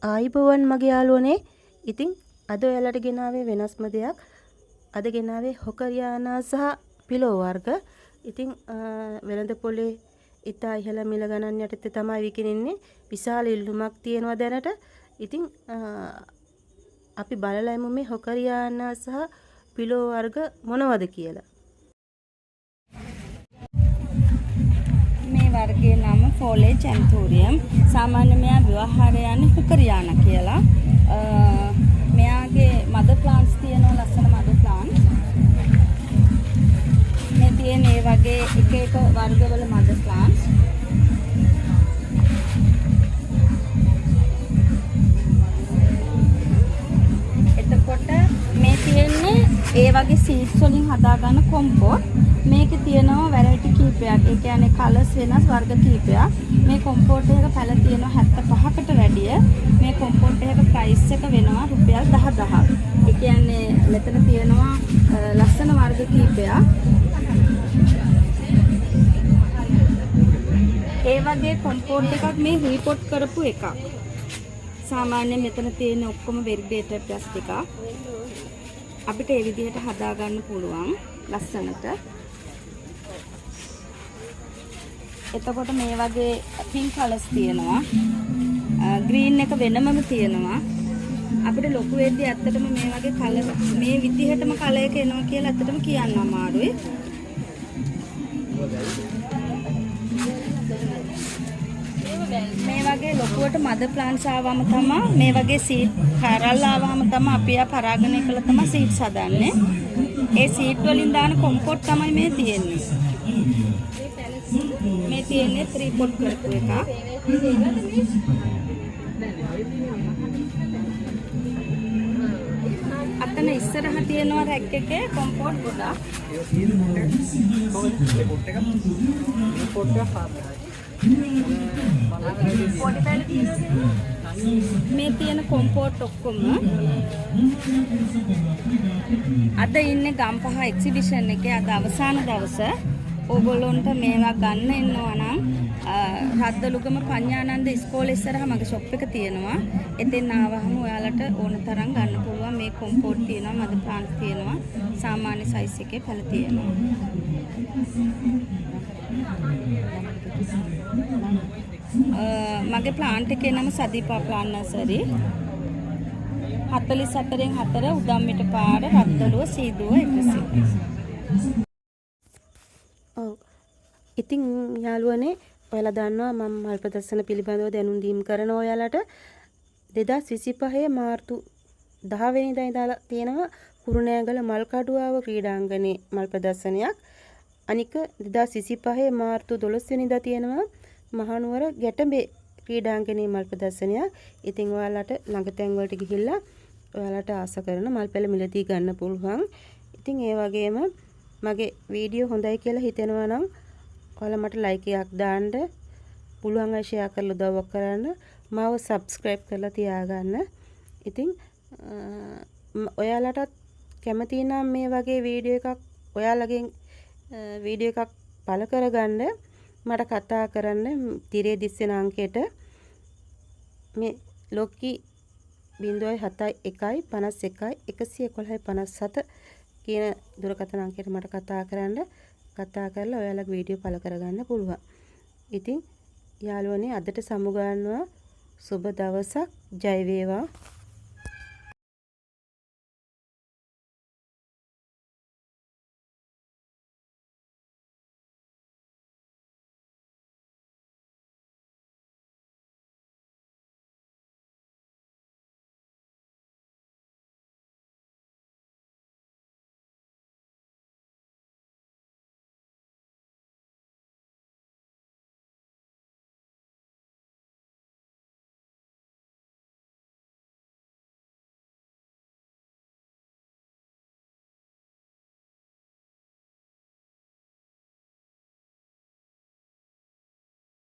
ආයිබෝවන් මගේ යාළුවනේ. ඉතින් අද ඔයාලට ගෙනාවේ වෙනස්ම දෙයක්. අද ගෙනාවේ හොකරියානා සහ පිලෝ වර්ග. ඉතින් වෙළඳ පොලේ ඉතා ඉහළ මිල ගණන් යටතේ තමයි විකිනෙන්නේ. විශාල ඉල්ලුමක් තියෙනවා දැනට. ඉතින් අපි බලලා යමු මේ හොකරියානා සහ පිලෝ වර්ග මොනවද කියලා. මේ වර්ගයේ නම ෆෝලේජ් ඇන්තෝරියම්. සාමාන්‍ය මෙයා ව්‍යවහාරය යන්නේ හොකරියානා කියලා. මෙයාගේ මදර් ප්ලාන්ට්ස් තියෙනවා, ලස්සන මදර් ප්ලාන්ට්ස්. මේ තියෙන ඒ වගේ එක එක වර්ගවල මදර් ප්ලාන්ට්ස්. එතකොට මේ තියෙන්නේ ඒ වගේ සීඩ්ස් වලින් හදාගන්න කොම්පෝට්. මේකේ තියෙනවා වැරයිටි කීපයක්. ඒ කියන්නේ කලර්ස් වෙනස් වර්ග කීපයක්. මේ කොම්පෝට් එක පැල තියෙනවා 75කට වැඩිය. මේ කොම්පෝට් එකක ප්‍රයිස් එක වෙනවා රුපියල් 10000ක්. ඒ කියන්නේ මෙතන තියෙනවා ලස්සන වර්ග කීපයක්. ඒ වගේ කොම්පෝට් එකක් මේ රීපොට් කරපු එකක්. සාමාන්‍යයෙන් මෙතන තියෙන ඔක්කොම වෙරිගේටඩ් ප්ලාස්ටික් එකක්. අපිට ඒ විදිහට හදා ගන්න පුළුවන් ලස්සනට. එතකොට මේ වගේ පින්ක් කලර්ස් තියෙනවා. ග්‍රීන් එක වෙනමම තියෙනවා. අපිට ලොකු වෙද්දී ඇත්තටම මේ වගේ කලර් මේ විදිහටම කලර් එක එනවා කියලා ඇත්තටම කියන්න අමාරුයි. මේ වගේ ලොකුවට මදර් ප්ලාන්ට්ස් ආවම තමයි මේ වගේ සීඩ් කරල් ආවම තමයි අපි ආ පරාගණය කළ තමයි සීඩ්ස් හදන්නේ. ඒ සීඩ් වලින් දාන කොම්පෝට් තමයි මේ තියෙන්නේ. මේ තියෙන්නේ ත්‍රිපොට් කරපු එක. අතන ඉස්සරහ තියෙනවා රැක් එකේ කොම්පෝට් ගොඩක්. මේ තියෙන කොම්පෝට් ඔක්කොම අද ඉන්නේ ගම්පහ එක්සිබිෂන් එකේ අද අවසාන දවස. ඕගොල්ලොන්ට මේවා ගන්න එනවා නම් රද්දලුගම පඤ්ඤානන්ද ඉස්කෝලේ ඉස්සරහා මගේ ෂොප් එක තියෙනවා. එතෙන් ආවහම ඔයාලට ඕන තරම් ගන්න පුළුවන්. මේ කොම්පෝට් තියෙනවා, මදර් ප්ලාන්ට්ස් තියෙනවා, සාමාන්‍ය සයිස් එකේ පැල තියෙනවා. මගේ ප්ලාන්ට් එකේ නම සදීපා ප්ලාන්ට් නර්සරි. 44න් 4 උදම්මිට පාර රද්දලුව සීදුව 100. ඉතින් යාළුවනේ ඔයාලා දන්නවා මම මල් ප්‍රදර්ශන පිළිබඳව දැනුම් දීම් කරන ඔයාලට 2025 මාර්තු 10 වෙනිදා ඉඳලා තියෙනවා කුරුණෑගල මල්කඩුවාව ක්‍රීඩාංගණයේ මල් ප්‍රදර්ශනයක්. අනික 2025 මාර්තු 12 වෙනිදා තියෙනවා මහනුවර ගැටඹේ ක්‍රීඩාංගණයේ මල් ප්‍රදර්ශනයක්. ඉතින් ඔයාලට ළඟ තැන් වලට ගිහිල්ලා ඔයාලට ආස කරන මල් පැල මිලදී ගන්න පුළුවන්. ඉතින් ඒ වගේම මගේ වීඩියෝ හොඳයි කියලා හිතෙනවා නම් ඔයාලා මට ලයික් එකක් දාන්න, පුළුවන් අය ෂෙයා කරලා උදව්වක් කරන්න, මාව සබ්ස්ක්‍රයිබ් කරලා තියාගන්න. ඉතින් ඔයාලටත් කැමති නම් මේ වගේ වීඩියෝ එකක් ඔයාලගෙන් වීඩියෝ එකක් පළ කරගන්න මට කතා කරන්න තිරේ දිස්සෙන අංකයට මේ ලොක්කි 07151 කියන දුරකථන අංකයට මට කතා කරලා ඔයාලගේ වීඩියෝ පළ කරගන්න පුළුවන්. ඉතින් යාළුවනේ අදට සමු ගන්නවා. සුබ දවසක්. ජය වේවා.